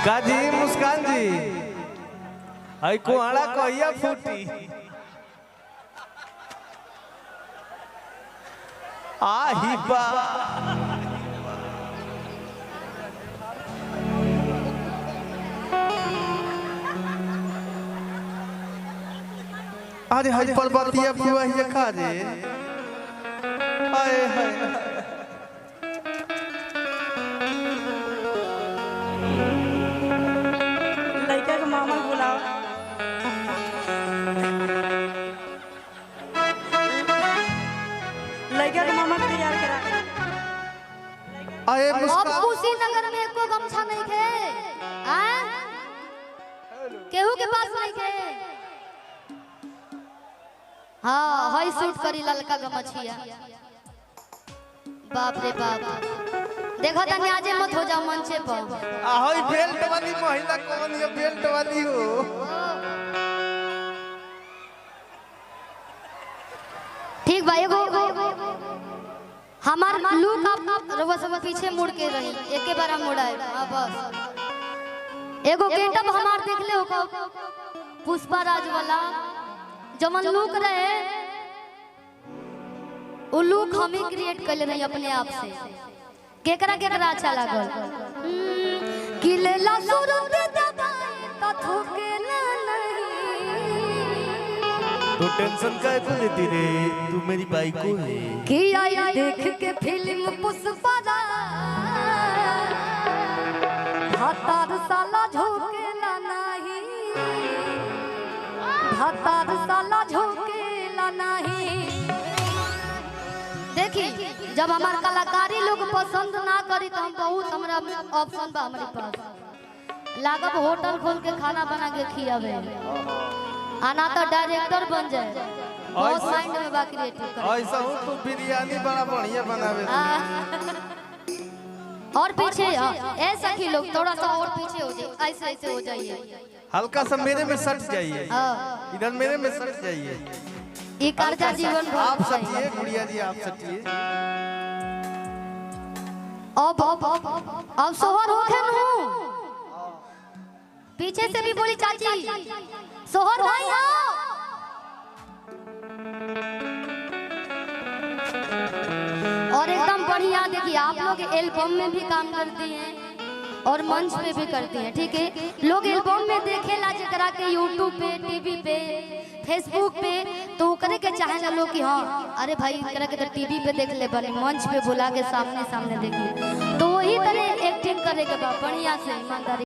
काजी मुस्कान जी आई कुआड़ा कहिया फूटी आही बा अरे हाय पर्वतिया फुआ ये खा रे आए हाय लड़का के मामा बुलाओ लड़का के मामा तैयार करा आए अब कुशीनगर में एको गमछा नहीं थे हैं केहू के पास नहीं थे। हाँ हई सूट करी ललका गमछिया बाप रे बाप देखो तनी आजे मत हो जाओ मंचे पर ahoy बेल्ट वाली महिला कौन ये बेल्ट वाली हो ठीक भाई एगो हमार लुक आप रउआ सब पीछे मुड़ के रही एके बार मुड़ाए हां बस एगो गेटअप हमार देख ले हो पुष्पा राज वाला जमन लुक रहे वो लुक हम ही क्रिएट कर रही अपने आप से केकरा केकरा अच्छा लागल कि लेला सूरत दबाए तो थूकेला नहीं तो टेंशन काहे को लेती रे तू मेरी बाइक को है कि आई देख के फिल्म पुष्पा हतार साला झोकेला नहीं हतार साला झोकेला नहीं। देखी जब हमार कलाकारी लोग पसंद ना करी तो हम बहुत हमरा ऑप्शन बा हमारे पास लागब होटल खोल के खाना बना के खियावे आना तो डायरेक्टर बन जाए बहुत माइंड में बा क्रिएटिव ऐसा हो तो बिरयानी बड़ा बढ़िया बनावे और पीछे ऐसा कि लोग थोड़ा सा और पीछे हो जाए ऐसे ऐसे हो जाइए हल्का सा मेरे में सट जाइए इधर मेरे में सट जाइए ये कर्जा जीवन भर आप सटिए गुड़िया जी आप सटिए अब सोहर होखे हूं पीछे से भी बोली चाची सोहर भाई आओ और एकदम बढ़िया देखिए आप लोग एल्बम में भी काम करते हैं और मंच पे भी करते हैं ठीक है लोग एल्बम में देखेला जकरा के यूट्यूब पे टीवी पे फेसबुक पे तो करे के चाहे लोग कि हाँ अरे भाई करे के तो टीवी पे देख ले बने मंच पे बुला के सामने सामने देखिए तो वही तरह एक्टिंग करे के बा बढ़िया से ईमानदारी